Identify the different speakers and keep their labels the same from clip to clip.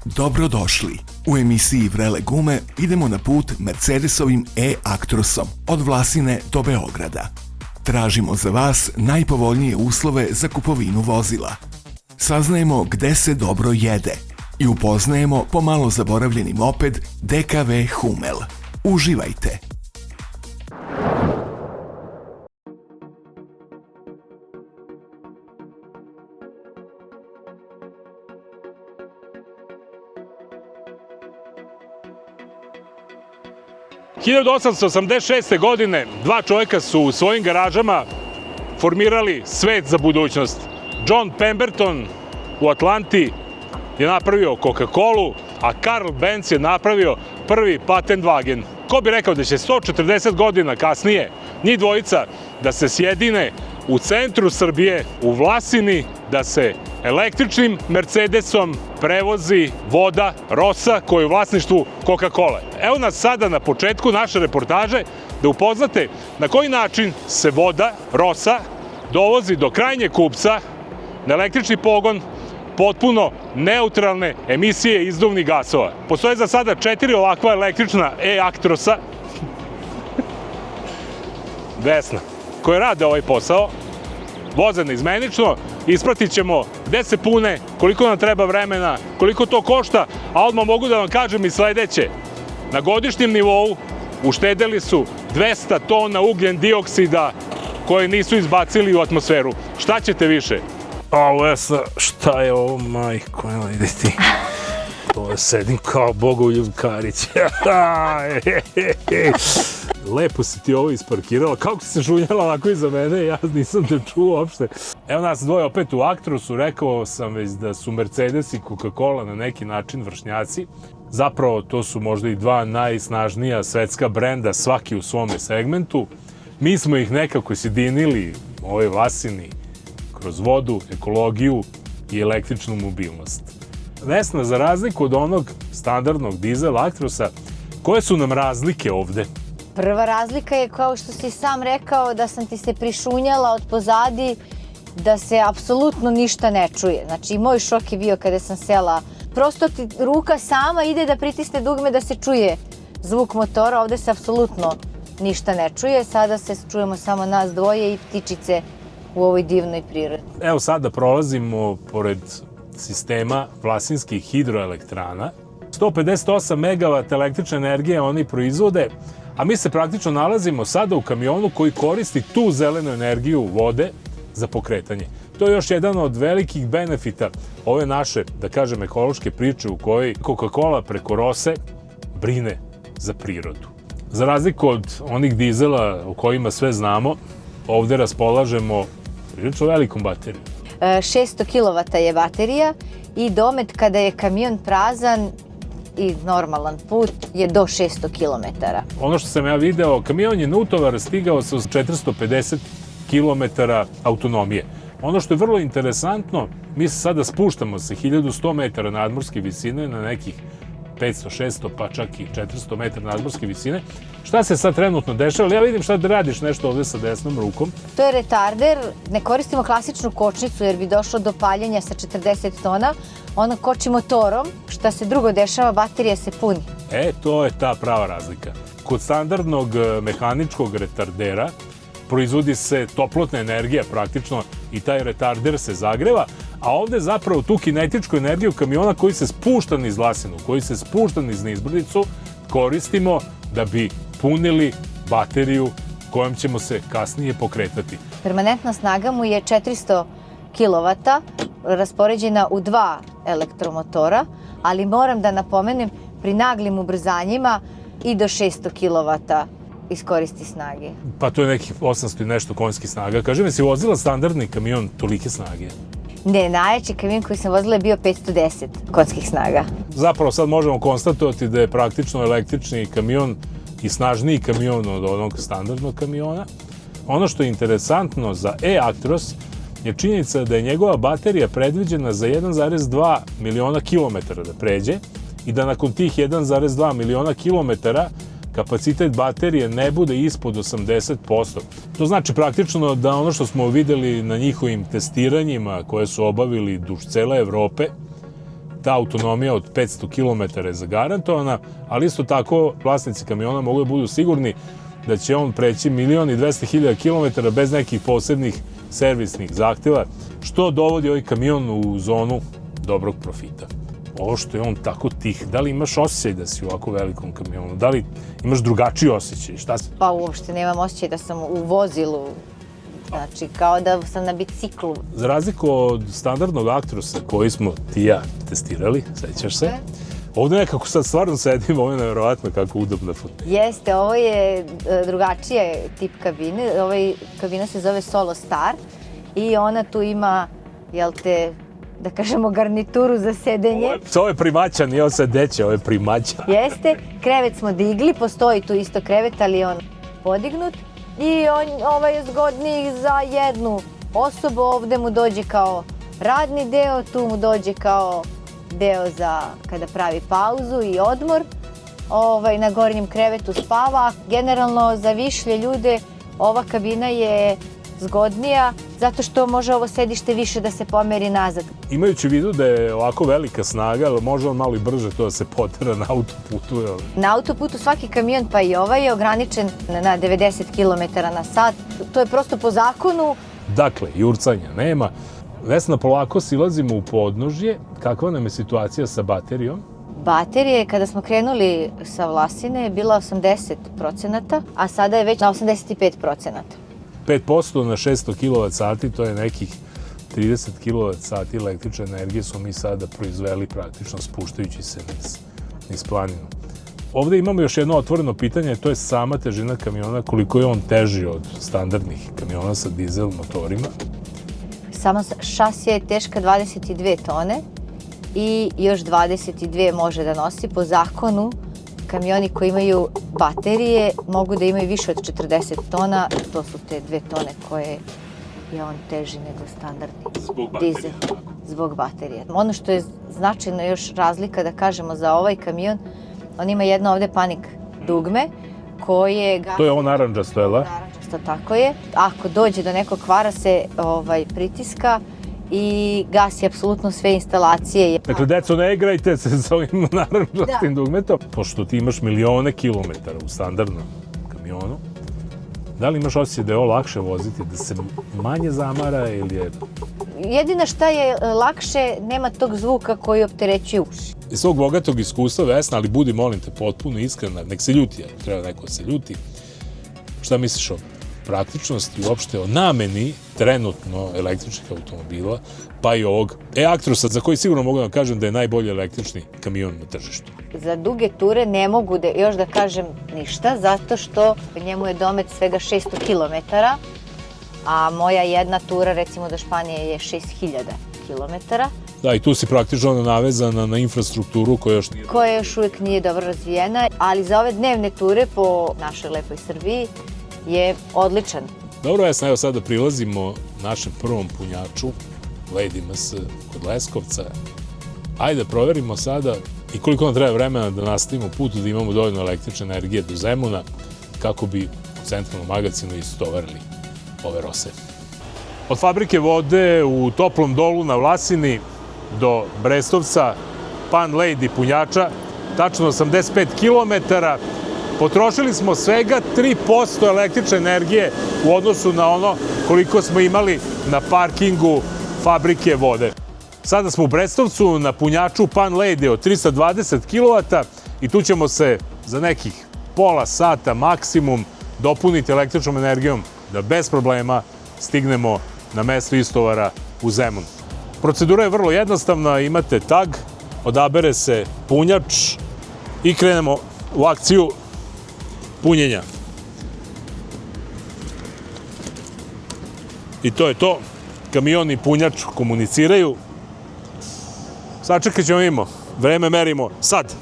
Speaker 1: Dobrodošli! U emisiji Vrele gume idemo na put Mercedesovim E-Actrosom od Vlasine do Beograda. Tražimo za vas najpovoljnije uslove za kupovinu vozila. Saznajemo gde se dobro jede i upoznajemo pomalo zaboravljeni moped DKV Hummel. Uživajte!
Speaker 2: – 1886. godine dva čovjeka su u svojim garažama formirali svet za budućnost. John Pemberton u Atlanti je napravio Coca-Colu, a Karl Benz je napravio prvi Patentwagen. Ko bi rekao da će 140 godina kasnije njih dvojica da se sjedine u centru Srbije, u Vlasini, da se električnim Mercedesom prevozi voda Rosa koja je u vlasništvu Coca-Cola. Evo nas sada na početku naše reportaže da upoznate na koji način se voda Rosa dovozi do krajnjeg kupca na električni pogon potpuno neutralne emisije izduvnih gasova. Postoje za sada 4 ovakva električna E-Actrosa Vesna, koje rade ovaj posao, voze neizmenično, ispratit ćemo gde se pune, koliko nam treba vremena, koliko to košta, a odmah mogu da vam kažem i sledeće. Na godišnjem nivou uštedeli su 200 tona ugljen dioksida koje nisu izbacili u atmosferu. Šta ćete više?
Speaker 3: A Vesna, šta je ovo, majko, evo ide ti. To je sedim kao Bogoljub Karić. Lepo si ti ovo isparkirala. Kako si se žunjala ovako iza mene, ja nisam te čuo uopšte. Evo nas dvoje opet u Actrosu, rekao sam već da su Mercedes i Coca-Cola na neki način vršnjaci. Zapravo to su možda i dva najsnažnija svetska brenda, svaki u svome segmentu. Mi smo ih nekako sjedinili u ovoj Vlasini kroz vodu, ekologiju i električnu mobilnost. Vesna, za razliku od onog standardnog dizel Actrosa, koje su nam razlike ovde?
Speaker 4: Prva razlika je, kao što si sam rekao, da sam ti se prišunjala od pozadi, da se apsolutno ništa ne čuje. Znači, moj šok je bio kada sam sela. Prosto ti ruka sama ide da pritisne dugme da se čuje zvuk motora. Ovde se apsolutno ništa ne čuje. Sada se čujemo samo nas dvoje i ptičice u ovoj divnoj prirodi.
Speaker 3: Evo sada prolazimo pored sistema Vlasinskih hidroelektrana. 158 MW električne energije oni proizvode, a mi se praktično nalazimo sada u kamionu koji koristi tu zelenu energiju vode za pokretanje. To je još jedan od velikih benefita ove naše, da kažem, ekološke priče u kojoj Coca-Cola preko Rose brine za prirodu. Za razliku od onih dizela o kojima sve znamo, ovde raspolažemo prilično velikom baterijom.
Speaker 4: 600 kW je baterija i domet kada je kamion prazan i normalan put je do 600 km.
Speaker 3: Ono što sam ja video, kamion je na utovar stigao sa 450 km autonomije. Ono što je vrlo interesantno, mi se sada spuštamo sa 1100 metara nadmorske visine na nekih 500, 600, pa čak i 400 metara nadmorske visine. Šta se sad trenutno dešava? Ja vidim šta da radiš nešto ovde sa desnom rukom.
Speaker 4: To je retarder. Ne koristimo klasičnu kočnicu jer bi došlo do paljenja sa 40 tona. Ono koči motorom. Šta se drugo dešava, baterija se puni.
Speaker 3: To je ta prava razlika. Kod standardnog mehaničkog retardera proizvodi se toplotna energija praktično i taj retarder se zagreva, a ovde zapravo tu kinetičku energiju kamiona koji se spušta niz Vlasinu, koji se spušta niz nizbrdicu, koristimo da bi punili bateriju kojom ćemo se kasnije pokretati.
Speaker 4: Permanentna snaga mu je 400 kW, raspoređena u 2 elektromotora, ali moram da napomenem, pri naglim ubrzanjima i do 600 kW iskoristi snage.
Speaker 3: Pa to je nekih 800 i nešto konjskih snaga. Kaži mi, si vozila standardni kamion tolike snage?
Speaker 4: Ne, najjači kamion koji sam vozila je bio 510 konjskih snaga.
Speaker 3: Zapravo sad možemo konstatovati da je praktično električni kamion i snažniji kamion od onog standardnog kamiona. Ono što je interesantno za E-Actros je činjenica da je njegova baterija predviđena za 1,2 miliona kilometara da pređe i da nakon tih 1,2 miliona kilometara kapacitet baterije ne bude ispod 80%. To znači praktično da ono što smo videli na njihovim testiranjima koje su obavili duž cele Evrope, ta autonomija od 500 km je zagarantovana, ali isto tako vlasnici kamiona mogu da budu sigurni da će on preći 1.200.000 km bez nekih posebnih servisnih zahteva, što dovodi ovaj kamion u zonu dobrog profita. Ovo što je on tako tih, da li imaš osjećaj da si u ovako velikom kamionu? Da li imaš drugačiji osjećaj? Šta si?
Speaker 4: Pa uopšte nemam osjećaj da sam u vozilu, znači kao da sam na biciklu.
Speaker 3: Za razliku od standardnog Actrosa koji smo ti i ja testirali, sećaš se, ovde nekako sad stvarno sedim, ovo je nevjerovatno kako udobna fotelja.
Speaker 4: Jeste, ovo je drugačije tip kabine, kabina se zove Solo Star i ona tu ima, jel te, da kažemo, garnituru za sedenje.
Speaker 3: Ovo je primaća, nije ovo sedeće, ovo je primaća.
Speaker 4: Jeste, krevet smo digli, postoji tu isto krevet, ali je on podignut. I ovaj je zgodniji za jednu osobu, ovde mu dođe kao radni deo, tu mu dođe kao deo za kada pravi pauzu i odmor. Na gornjem krevetu spava. Generalno za višlje ljude ova kabina je zgodnija zato što može ovo sedište više da se pomeri nazad.
Speaker 3: Imajući u vidu da je ovako velika snaga, može on malo i brže to da se potera na autoputu?
Speaker 4: Na autoputu svaki kamion, pa i ovaj, je ograničen na 90 km na sat. To je prosto po zakonu.
Speaker 3: Dakle, jurcanja nema. Vesna, polako silazimo u podnožje. Kakva nam je situacija sa baterijom?
Speaker 4: Baterije, kada smo krenuli sa Vlasine, je bila 80%, a sada je već na 85%.
Speaker 3: 5% na 600 kWh, to je nekih 30 kWh električne energije smo mi sada proizveli praktično spuštajući se niz planinu. Ovde imamo još jedno otvoreno pitanje, to je sama težina kamiona, koliko je on teži od standardnih kamiona sa dizel motorima.
Speaker 4: Sama šasija je teška 22 tone i još 22 može da nosi. Po zakonu, kamioni koji imaju baterije mogu da imaju više od 40 tona, to su te 2 tone koje je on teži nego standardni dizel. Zbog baterije. Ono što je značajno još razlika da kažemo za ovaj kamion, on ima jedno ovde panik dugme koje gasi...
Speaker 3: To je ovo narandžasto, je li?
Speaker 4: Narandžasto, tako je. Ako dođe do nekog kvara se pritiska i gasi apsolutno sve instalacije.
Speaker 3: Dakle, deco, ne igrajte se s ovim narandžastim dugmetom. Pošto ti imaš milione kilometara u standardnom kamionu, da li imaš osjećaj da je ovo lakše voziti, da se manje zamara ili je...
Speaker 4: Jedina šta je lakše, nema tog zvuka koji opterećuje uši.
Speaker 3: Iz svog bogatog iskustva, Vesna, ali budi, molim te, potpuno iskrena, nek se ljuti, ako treba neko se ljuti. Šta misliš o praktičnosti i uopšte o nameni trenutno električnih automobila, pa i ovog e-Actrosa, za koji sigurno mogu da kažem da je najbolji električni kamion na tržištu?
Speaker 4: Za duge ture ne mogu još da kažem ništa, zato što njemu je domet svega 600 km, a moja jedna tura, recimo do Španije, je 6000 km.
Speaker 3: Da, i tu si praktično navezana na infrastrukturu koja
Speaker 4: još uvijek nije dobro razvijena, ali za ove dnevne ture po našoj lepoj Srbiji je odličan.
Speaker 3: Dobro, Vesna, evo sada prilazimo našem prvom punjaču, Lady MS kod Leskovca. Ajde da proverimo sada i koliko nam treba vremena da nastavimo put, da imamo dovoljno električne energije do Zemuna, kako bi u centralnom magazinu istovarili ove rose. Od fabrike vode u Toplom Dolu na Vlasini do Brestovca, Pan Lady punjača, tačno 85 km, potrošili smo svega 3% električne energije u odnosu na ono koliko smo imali na parkingu fabrike vode. Sada smo u Brestovcu na punjaču Pan Lady od 320 kW i tu ćemo se za nekih pola sata maksimum dopuniti električnom energijom da bez problema stignemo na mesto istovara u Zemun. Procedura je vrlo jednostavna, imate tag, odabere se punjač i krenemo u akciju punjenja. I to je to. Kamion i punjač komuniciraju. Sačekat ćemo, imamo. Vreme merimo sad.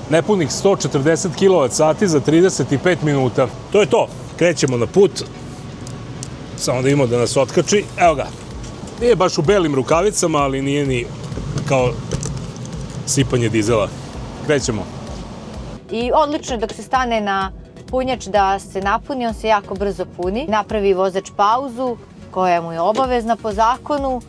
Speaker 3: Nepunih 140 kWh za 35 minuta. To je to. Krećemo na put. Samo da imamo da nas otkači. Evo ga. Nije baš u belim rukavicama, ali nije ni kao sipanje dizela. Krećemo.
Speaker 4: I odlično je dok se stane na punjač da se napuni, on se jako brzo puni. Napravi vozač pauzu, koja mu je obavezna po zakonu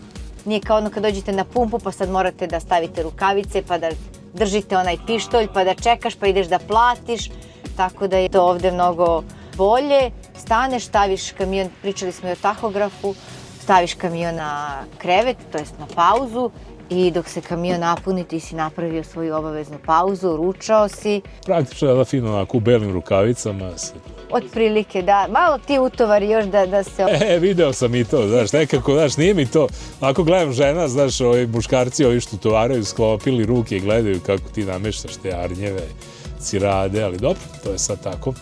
Speaker 4: Nije kao ono kad dođete na pumpu pa sad morate da stavite rukavice pa da držite onaj pištolj pa da čekaš pa ideš da platiš. Tako da je to ovde mnogo bolje. Staneš, staviš kamion, pričali smo i o tahografu, staviš kamion na krevet, to jest na pauzu i dok se kamion napuni ti si napravio svoju obaveznu pauzu, ručao si.
Speaker 3: Praktično je da fino onako u belim rukavicama.
Speaker 4: Otprilike, da. Malo ti utovari još da se...
Speaker 3: Video sam i to, znaš, nekako, znaš, nije mi to. Ako gledam žena, znaš, ovi muškarci, ovi što tovaraju, sklopili ruke i gledaju kako ti nameštaš te arnjeve, cirade, ali dobro, to je sad tako.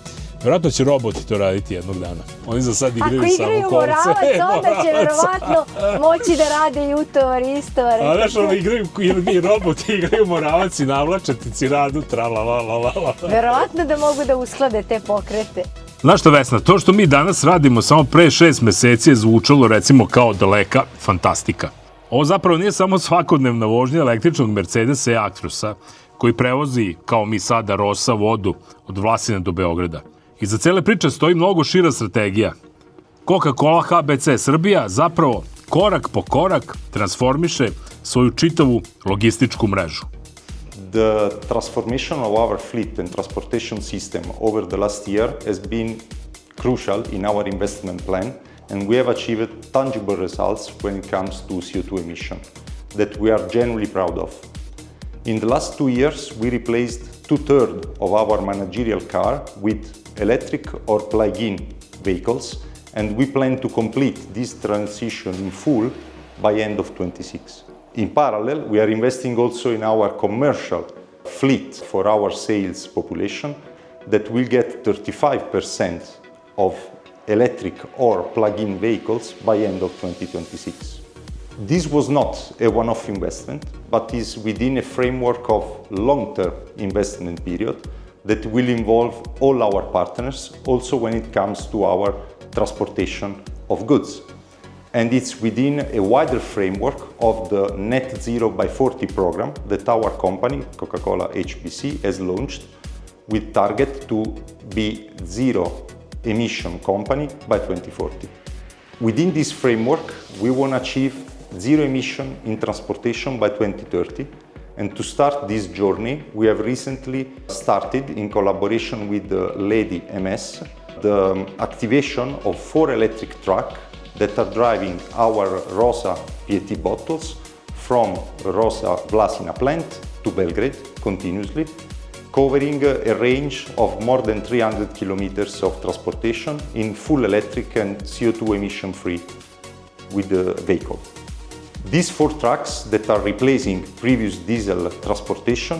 Speaker 3: Vjerojatno će roboti to raditi jednog dana. Oni za sad igraju samo kolce.
Speaker 4: Ako igraju moravac, onda će verovatno moći da rade i utovar i istovar.
Speaker 3: A znaš, ono, igraju i roboti, igraju moravac i navlače ti ciradu, tralalalala.
Speaker 4: Verovatno da mogu da usklade te pokrete.
Speaker 3: Znaš što, Vesna, to što mi danas radimo samo pre 6 meseci je zvučalo recimo kao daleka fantastika. Ovo zapravo nije samo svakodnevna vožnja električnog Mercedesa E-Actrosa, koji prevozi, kao mi sada, Rosa vodu od Vlasine do Beograda. Iza cele priče stoji mnogo šira strategija. Coca-Cola HBC Srbija zapravo korak po korak transformiše svoju čitavu logističku mrežu.
Speaker 5: The transformation of our fleet and transportation system over the last year has been crucial in our investment plan, and we have achieved tangible results when it comes to CO2 emission that we are genuinely proud of. In the last 2 years, we replaced 2/3 of our managerial car with electric or plug-in vehicles, and we plan to complete this transition in full by end of 26. In parallel, we are investing also in our commercial fleet for our sales population that will get 35% of electric or plug-in vehicles by end of 2026. This was not a one-off investment, but is within a framework of long-term investment period that will involve all our partners, also when it comes to our transportation of goods. And it's within a wider framework of the Net Zero by 40 program that our company, Coca-Cola HBC, has launched with target to be zero emission company by 2040. Within this framework, we want to achieve zero emission in transportation by 2030. And to start this journey, we have recently started, in collaboration with the Lady MS, the activation of 4 electric trucks that are driving our Rosa PET bottles from Rosa Vlasina plant to Belgrade continuously, covering a range of more than 300 kilometers of transportation in full electric and CO2 emission free with the vehicle. These 4 trucks that are replacing previous diesel transportation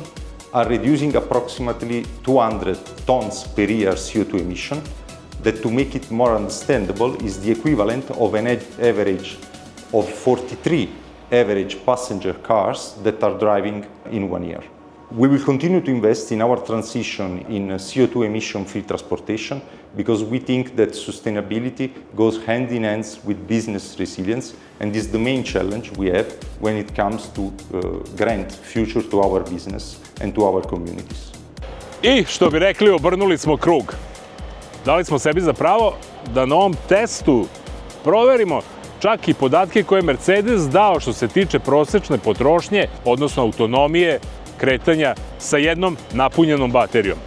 Speaker 5: are reducing approximately 200 tons per year CO2 emission, that, to make it more understandable, is the equivalent of an average of 43 average passenger cars that are driving in 1 year. We will continue to invest in our transition in CO2 emission-free transportation because we think that sustainability goes hand in hand with business resilience, and is the main challenge we have when it comes to grant future to our business and to our communities.
Speaker 3: I, što bi rekli, obrnuli smo krug. Dali smo sebi za pravo da na ovom testu proverimo čak i podatke koje je Mercedes dao što se tiče prosečne potrošnje, odnosno autonomije kretanja sa jednom napunjenom baterijom.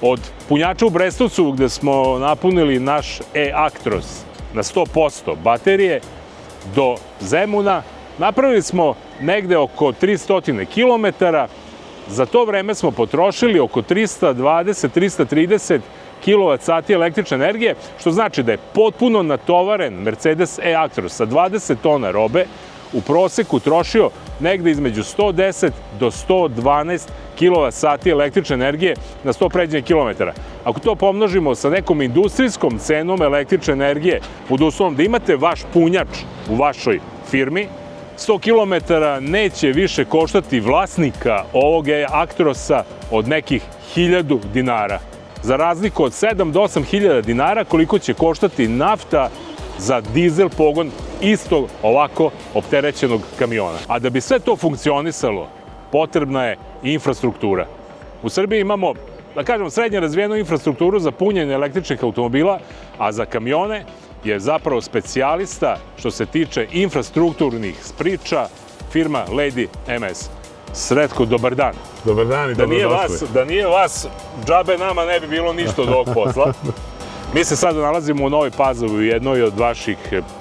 Speaker 3: Od punjača u Brestovcu, gde smo napunili naš E-Actros na 100% baterije, do Zemuna napravili smo negde oko 300 km. Za to vreme smo potrošili oko 320-330 kWh električne energije, što znači da je potpuno natovaren Mercedes E-Actros sa 20 tona robe u proseku trošio negde između 110 do 112 kWh električne energije na 100 pređenih kilometara. Ako to pomnožimo sa nekom industrijskom cenom električne energije, pod uslovom da imate vaš punjač u vašoj firmi, 100 km neće više koštati vlasnika ovog E-Actrosa od nekih 1000 dinara. Za razliku od 7 do 8 hiljada dinara koliko će koštati nafta za dizel pogon isto ovako opterećenog kamiona. A da bi sve to funkcionisalo, potrebna je infrastruktura. U Srbiji imamo, da kažem, srednje razvijenu infrastrukturu za punjenje električnih automobila, a za kamione
Speaker 2: je zapravo specijalista što se tiče infrastrukturnih priča, firma Lady MS. Sretko, dobar dan.
Speaker 3: Dobar dan i dobrodošli.
Speaker 2: Da nije vas, džabe nama ne bi bilo ništa od ovog posla. Mi se sada nalazimo u Novoj Pazovi, u jednoj od vaših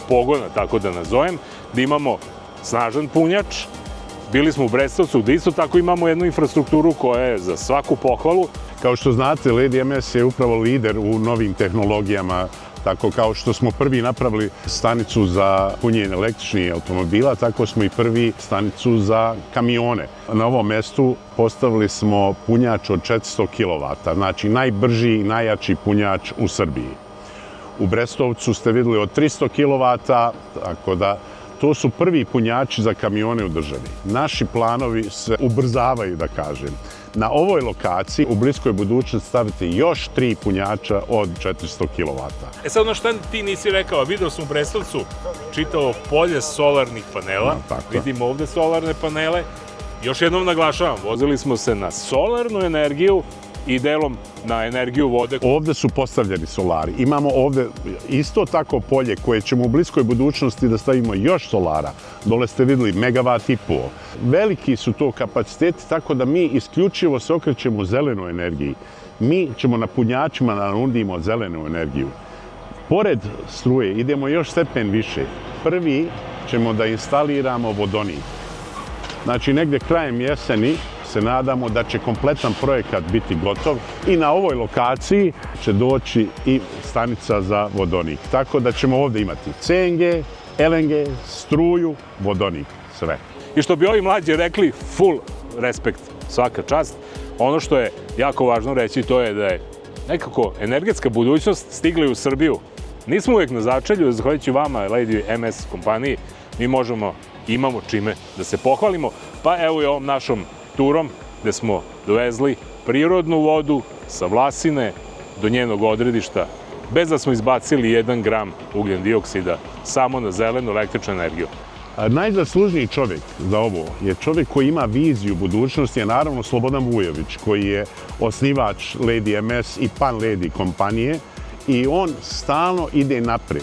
Speaker 2: pogona, tako da nazovem, gde imamo snažan punjač. Bili smo u Brestovcu, gde isto tako imamo jednu infrastrukturu koja je za svaku pohvalu.
Speaker 3: Kao što znate, Lady MS je upravo lider u novim tehnologijama, tako kao što smo prvi napravili stanicu za punjenje električnih automobila, tako smo i prvi stanicu za kamione. Na ovom mestu postavili smo punjač od 400 kW, znači najbrži i najjači punjač u Srbiji. U Brestovcu ste videli od 300 kW, tako da to su prvi punjači za kamione u državi. Naši planovi se ubrzavaju, da kažem. Na ovoj lokaciji u bliskoj budućnosti staviti još 3 punjača od 400 kW.
Speaker 2: Sad ono što ti nisi rekao, video sam u Brestovcu čitavo polje solarnih panela. Vidimo ovde solarne panele. Još jednom naglašavam, vozili smo se na solarnu energiju i delom na energiju vode.
Speaker 3: Ovde su postavljeni solari. Imamo ovde isto tako polje koje ćemo u bliskoj budućnosti da stavimo još solara. Dole ste videli megavat i pol. Veliki su to kapaciteti, tako da mi isključivo se okrećemo u zelenoj energiji. Mi ćemo na punjačima da nudimo zelenu energiju. Pored struje idemo još stepen više. Prvi ćemo da instaliramo vodonik. Znači, negde krajem jeseni se nadamo da će kompletan projekat biti gotov i na ovoj lokaciji će doći i stanica za vodonik. Tako da ćemo ovde imati CNG, LNG, struju, vodonik, sve.
Speaker 2: I što bi ovi mlađi rekli, full respekt, svaka čast. Ono što je jako važno reći to je da je nekako energetska budućnost stigla u Srbiju. Nismo uvijek na začelju, zahvaljujući vama, Lady MS kompaniji, mi imamo čime da se pohvalimo. Pa evo i ovom našom turom gde smo dovezli prirodnu vodu sa Vlasine do njenog odredišta, bez da smo izbacili 1 gram ugljen dioksida, samo na zelenu električnu energiju.
Speaker 3: Najzaslužniji čovjek za ovo je čovjek koji ima viziju budućnosti, je naravno Slobodan Vujović, koji je osnivač Lady MS i Pan Lady kompanije i on stalno ide napred.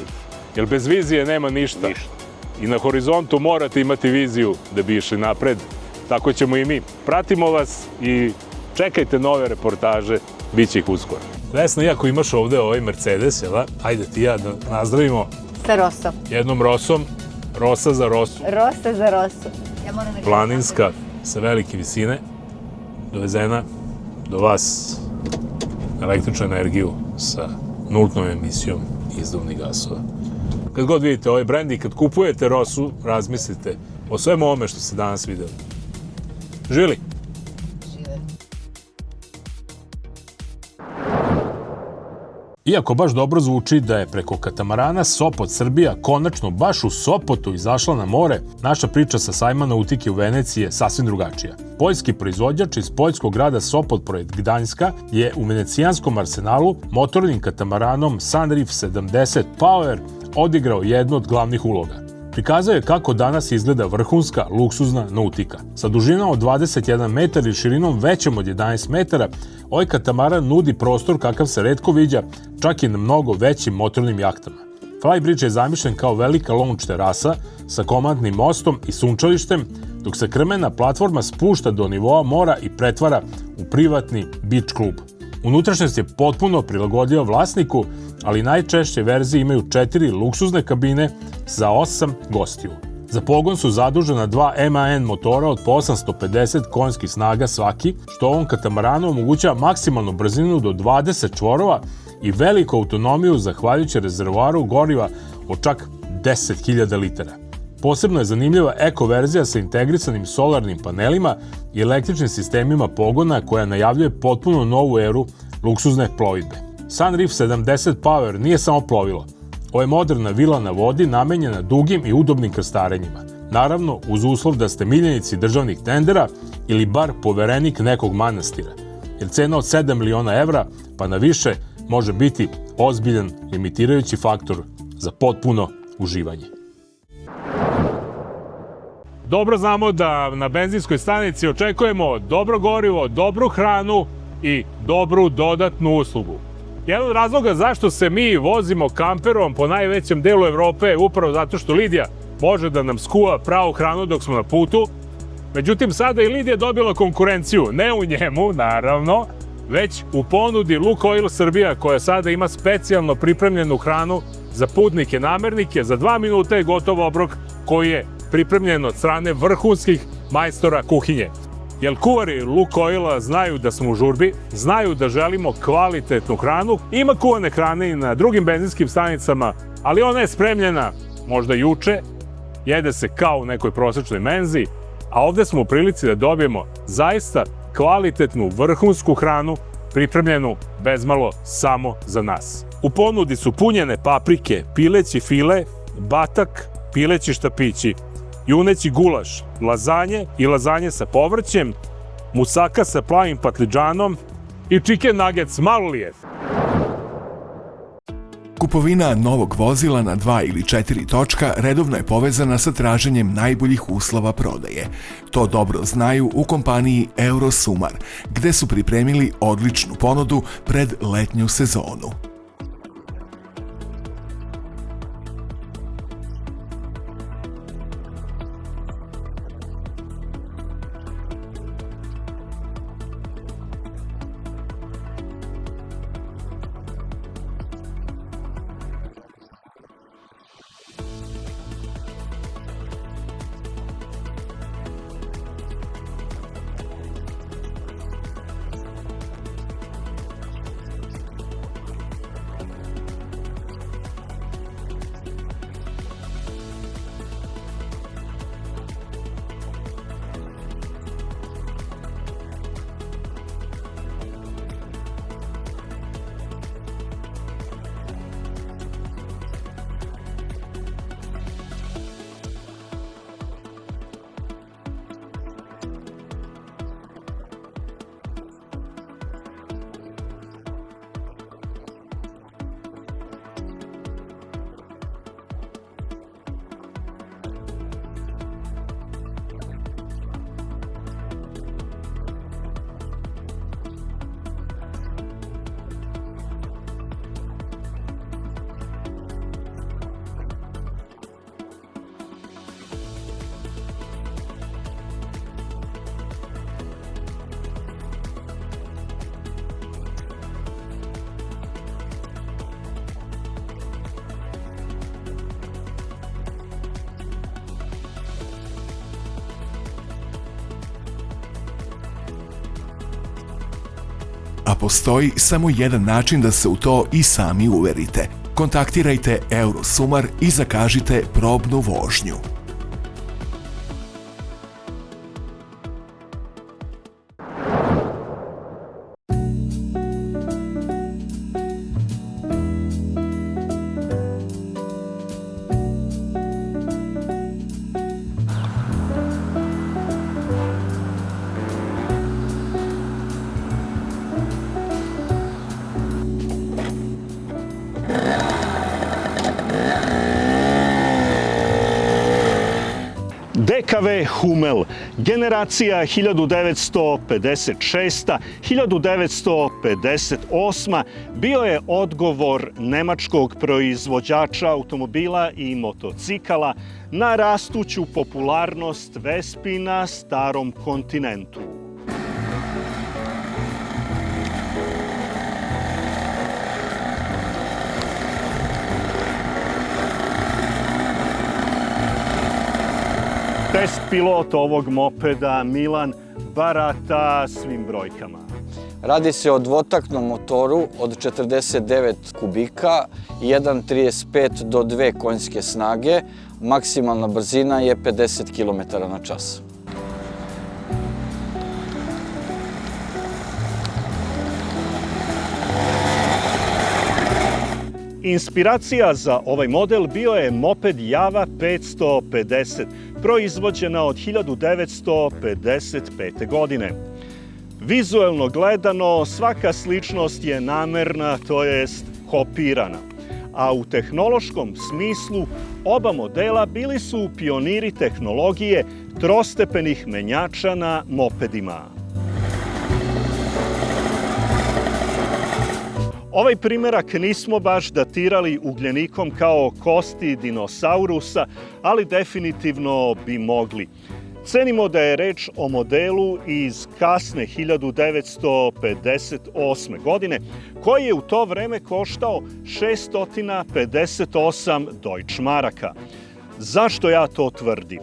Speaker 2: Jer bez vizije nema ništa. I na horizontu morate imati viziju da bi išli napred. Tako ćemo i mi. Pratimo vas i čekajte nove reportaže, bit će ih uskoro. Vesna, iako imaš ovde ovaj Mercedes, jel da? Ajde ti ja da nazdravimo.
Speaker 4: Sa Rosom.
Speaker 2: Jednom Rosom, Rosa za Rosu.
Speaker 4: Rosa za Rosu.
Speaker 2: Planinska, sa velike visine, dovezena do vas električnu energiju sa nultnom emisijom izduvnih gasova. Kad god vidite ovaj brend i kad kupujete Rosu, razmislite o svemu ovome što ste danas videli. Živjeli! Iako baš dobro zvuči da je preko katamarana Sopot Srbija konačno baš u Sopotu izašla na more, naša priča sa sajma nautike u Veneciji je sasvim drugačija. Poljski proizvođač iz poljskog grada Sopot pored Gdańska je u venecijanskom arsenalu motornim katamaranom Sunreef 70 Power odigrao jednu od glavnih uloga. Prikazao je kako danas izgleda vrhunska, luksuzna nautika. Sa dužinom od 21 metar i širinom većom od 11 metara, ovaj katamaran nudi prostor kakav se retko viđa, čak i na mnogo većim motornim jahtama. Flybridge je zamišljen kao velika launch terasa sa komandnim mostom i sunčalištem, dok se krmena platforma spušta do nivoa mora i pretvara u privatni beach klub. Unutrašnjost je potpuno prilagodljiva vlasniku, ali najčešće verzije imaju 4 luksuzne kabine za 8 gostiju. Za pogon su zadužena 2 MAN motora od po 850 konjskih snaga svaki, što ovom katamaranu omogućava maksimalnu brzinu do 20 čvorova i veliku autonomiju zahvaljujući rezervoaru goriva od čak 10.000 litara. Posebno je zanimljiva eko verzija sa integrisanim solarnim panelima i električnim sistemima pogona koja najavljuje potpuno novu eru luksuzne plovidbe. Sunreef 70 Power nije samo plovilo. Ovo je moderna vila na vodi namenjena dugim i udobnim krstarenjima. Naravno, uz uslov da ste miljenici državnih tendera ili bar poverenik nekog manastira. Jer cena od 7 miliona evra pa na više može biti ozbiljan limitirajući faktor za potpuno uživanje. Dobro znamo da na benzinskoj stanici očekujemo dobro gorivo, dobru hranu i dobru dodatnu uslugu.
Speaker 3: Jedan od razloga zašto se mi vozimo kamperom po najvećem delu Evrope je upravo zato što Lidija može da nam skuva pravu hranu dok smo na putu. Međutim, sada i Lidija dobila konkurenciju, ne u njemu, naravno, već u ponudi Lukoil Srbija, koja sada ima specijalno pripremljenu hranu za putnike namernike. Za 2 minuta je gotov obrok koji je pripremljen od strane vrhunskih majstora kuhinje. Jer kuvari Lukoila znaju da smo u žurbi, znaju da želimo kvalitetnu hranu. Ima kuvane hrane i na drugim benzinskim stanicama, ali ona je spremljena možda juče, jede se kao u nekoj prosečnoj menzi, a ovde smo u prilici da dobijemo zaista kvalitetnu vrhunsku hranu pripremljenu bezmalo samo za nas. U ponudi su punjene paprike, pileći file, batak, pileći štapići, juneći gulaš, lazanje i lazanje sa povrćem, musaka sa plavim patliđanom i chicken nuggets. Malo li je?
Speaker 1: Kupovina novog vozila na 2 ili 4 točka redovno je povezana sa traženjem najboljih uslova prodaje. To dobro znaju u kompaniji Eurosumar, gde su pripremili odličnu ponudu pred letnju sezonu. A postoji samo jedan način da se u to i sami uverite. Kontaktirajte Eurosumar i zakažite probnu vožnju.
Speaker 6: DKV Hummel, generacija 1956. 1958. bio je odgovor nemačkog proizvođača automobila i motocikala na rastuću popularnost Vespi na starom kontinentu. Test pilot ovog mopeda Milan barata svim brojkama.
Speaker 7: Radi se o dvotaktnom motoru od 49 kubika, 1,35 do 2 konjske snage. Maksimalna brzina je 50 km/h.
Speaker 6: Inspiracija za ovaj model bio je moped Java 550, proizvođena od 1955. godine. Vizuelno gledano, svaka sličnost je namerna, to jest kopirana. A u tehnološkom smislu, oba modela bili su pioniri tehnologije trostepenih menjača na mopedima. Ovaj primerak nismo baš datirali ugljenikom kao kosti dinosaurusa, ali definitivno bi mogli. Cenimo da je reč o modelu iz kasne 1958. godine, koji je u to vreme koštao 658 Deutschmaraka. Zašto ja to tvrdim?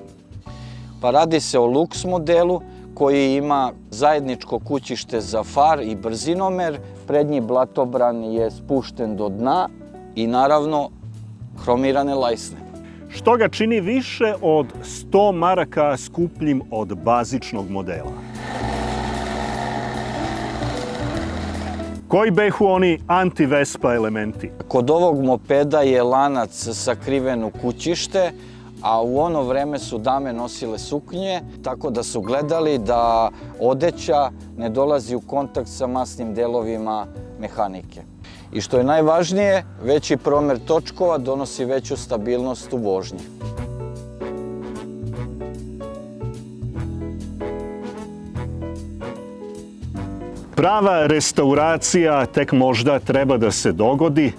Speaker 7: Pa radi se o luks modelu koji ima zajedničko kućište za far i brzinomer, prednji blatobran je spušten do dna i naravno hromirane lajsne.
Speaker 6: Što ga čini više od 100 maraka skupljim od bazičnog modela. Koji behu oni anti-Vespa elementi?
Speaker 7: Kod ovog mopeda je lanac sakriven u kućište, a u ono vreme su dame nosile suknje, tako da su gledali da odeća ne dolazi u kontakt sa masnim delovima mehanike. I što je najvažnije, veći promer točkova donosi veću stabilnost u vožnji.
Speaker 6: Prava restauracija tek možda treba da se dogodi.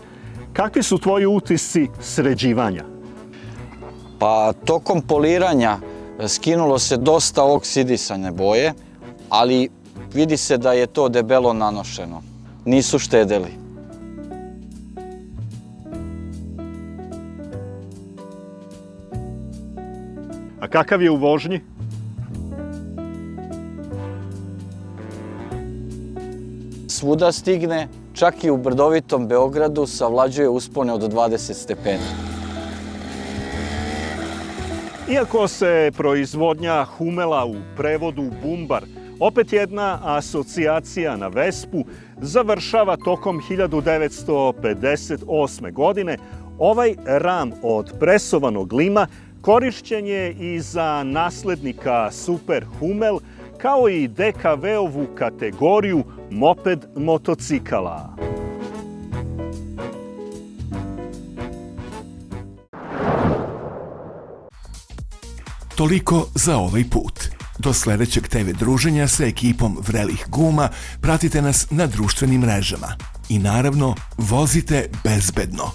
Speaker 6: Kakvi su tvoji utisci sređivanja?
Speaker 7: Pa tokom poliranja skinulo se dosta oksidisane boje, ali vidi se da je to debelo nanošeno. Nisu štedeli.
Speaker 6: A kakav je u vožnji?
Speaker 7: Svuda stigne, čak i u brdovitom Beogradu savlađuje uspone od 20 stepeni.
Speaker 6: Iako se proizvodnja Humela u prevodu bumbar, opet jedna asocijacija na Vespu, završava tokom 1958. godine, ovaj ram od presovanog lima korišćen je i za naslednika Super Humel, kao i DKV-ovu kategoriju moped motocikala.
Speaker 1: Toliko za ovaj put. Do sledećeg TV druženja sa ekipom Vrelih guma pratite nas na društvenim mrežama. I naravno, vozite bezbedno.